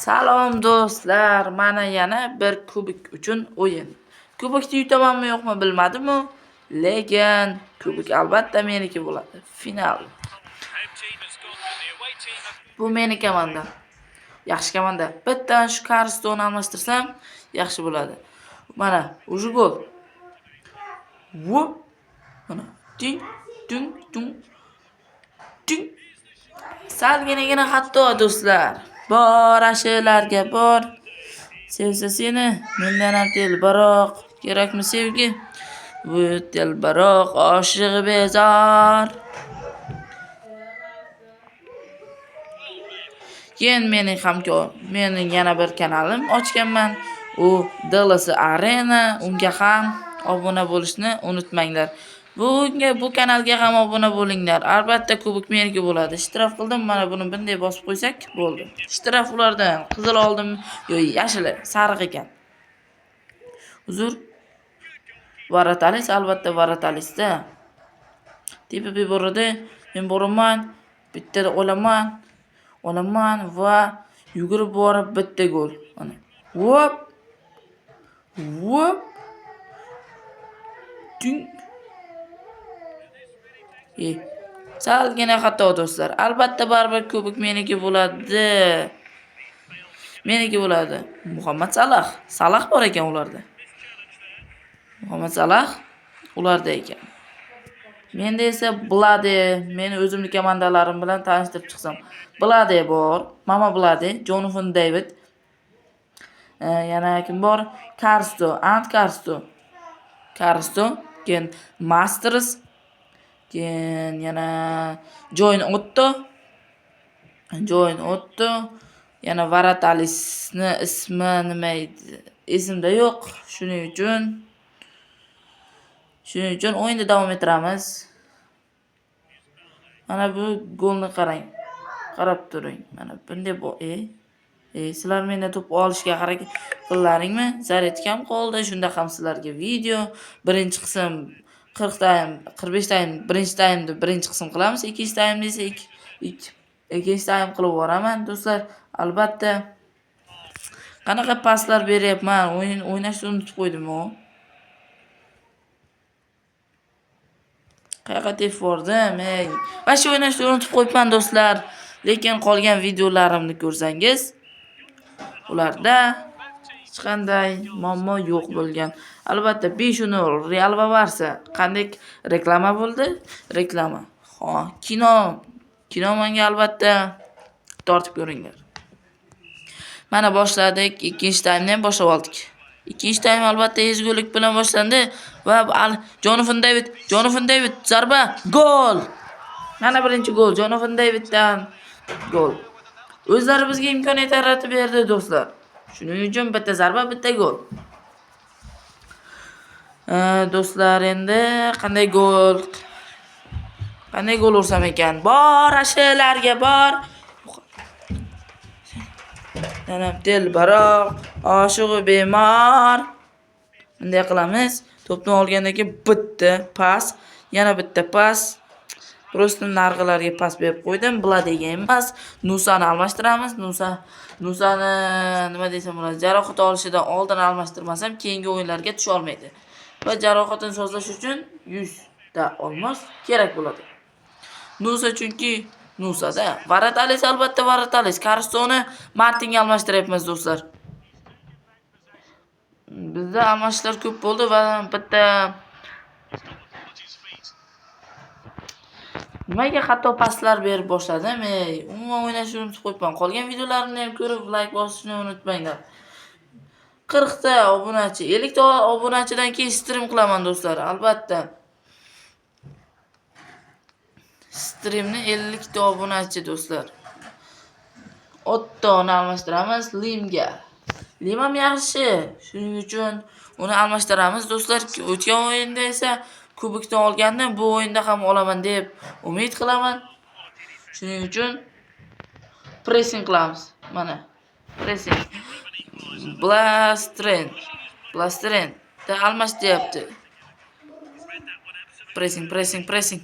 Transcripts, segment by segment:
Salom do'stlar, mana yana bir kubik uchun o'yin. Kubikni yutamanmi yo'qmi bilmadim-u, lekin kubik albatta meniki bo'ladi. Final. Bu meni komanda. Yaxshi komanda. Bitta shu Karstoni almashtirsam yaxshi bo'ladi. Mana, o'sha gol. Vup. Mana, ting, ting, ting. Ting. Salgina hatto do'stlar. Bor ashalarga bor. Sevsa seni, mendan ham telbaroq. Kerakmi sevgi? Bu telbaroq oshig'i bezor. Keyin mening yana bir kanalim ochganman. U Dallas Arena. Unga ham obuna bo'lishni unutmanglar. Bu kanalga ham obuna bo'linglar. Albatta kubik meniki bo'ladi. Ishtirok qildim. Mana buni bunday bosib qo'ysak bo'ldi. Ishtirok ulardan qizil oldim, yo'q, yashili, sariq ekan. Uzr. Varatalis, albatta Varatalisda. Tepib yuboradi. Men boraman. Bittada olaman va yugurib borib bitta gol. Mana. Hop. Hop. Ting. Salgina xato do'stlar. Albatta baribir kubik meniki bo'ladi. Muhammad Salah bor ekan ularda. Muhammad Salah ularda ekan. Menda esa Blade, meni o'zimning komandalarim bilan tanishtirib chiqsam. Blade bor, Mama Blade, Jonathan David. Yana kim bor? Karsto, keyin Masters, keyin yana Join Otto, yana Varatalisni ismi nima edi? Esimda yo'q. Shuning uchun o'yinda davom ettiramiz. Mana bu golni qarang. Qarab turing. Mana bunday sizlar mendan to'p olishga harakat qillaringmi? Zaryadkam qoldi. Shunda ham sizlarga video birinchi qism 40 taym, 45 taym, birinchi taymni birinchi qism qilamiz. Ikkinchi taymni esa ikkinchi taym qilib boraman do'stlar. Albatta qanaqa paslar beryapman, o'ynashni unutib qo'ydim-ku. Qayerga tepib bordim? Vashi o'ynashni unutib qo'yibman do'stlar. Lekin qolgan videolarimni ko'rsangiz, ularda hech qanday muammo yo'q bo'lgan. Albatta 5-0 Real va Barsa. Qanday reklama bo'ldi? Reklama. Kino menga albatta tortib ko'ringlar. Mana boshladik. Ikkinchi taymni ham boshlab oldik. Ikkinchi taym albatta ezgulik bilan boshlandi va Jonathan David zarba, gol. Mana birinchi gol Jonathan Daviddan gol. O'zlari bizga imkoniyat yaratib berdi do'stlar. Shuning uchun bitta zarba, bitta gol. Do'stlar, endi qanday gol ursam ekan? Bor ashalarga bor. Yana telbaroq, oshig'i bemor. Bunday qilamiz. To'pni olgandan keyin bitta pas, yana bitta pas. Prosta narg'ilarga pas berib qo'ydim. Bladega emas, Nusani almashtiramiz. Nusani nima desam bo'ladi? Jarohat olishidan oldin almashtirmasam, keyingi o'yinlarga tusha olmaydi. Va jarohatini sozlash uchun 100 ta olmos kerak bo'ladi. Chunki Nusada Varatalis, albatta Varatalis. Karstoni Martinga almashtiryapmiz do'stlar. Bizda almashishlar ko'p bo'ldi va bitta nimaga xato paslar berib boshladim? Umuman o'ynashni unutib qo'yibman. Qolgan videolarimni ham ko'rib, like bosishni unutmanglar. 40 ta obunachi, 50 ta obunachidan keyin stream qilaman do'stlar, albatta. Streamni 50 ta obunachi do'stlar. Ottoni almashtiramiz Limga. Lim ham yaxshi. Shuning uchun uni almashtiramiz do'stlar. O'tgan o'yinda esa kubikni olgandim, bu o'yinda ham olaman deb umid qilaman. Shuning uchun pressing qilamiz. Mana pressing. Blastren da almashtiryapti. Pressing.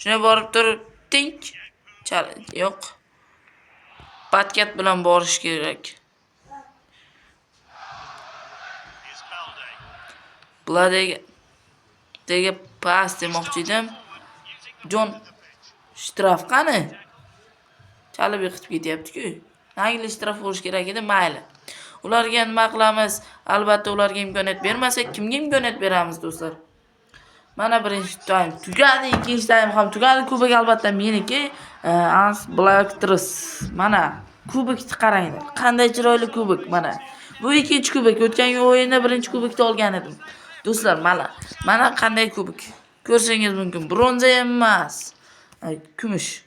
Shuna borib turib tink. Yo'q. Patkat bilan borish kerak. Bladega pas demoqchi edim. Jon shtraf qani? Chalib yiqitib ketyapti-ku. Nagli shtraf bo'lish kerak edi, mayli. Ularga nima qilamiz? Albatta ularga imkoniyat bermasak, kimga imkoniyat beramiz, do'stlar? Mana birinchi taym tugadi, ikkinchi taym ham tugadi. Kubok albatta meniki. Ans Blacktrus. Mana kubokni qaranglar. Qanday chiroyli kubok mana. Bu ikkinchi kubok. O'tgan o'yinda birinchi kubokni olgan edim. Do'stlar, mana qanday kubok. Ko'rsangiz mumkin. Bronza emas. Kumush.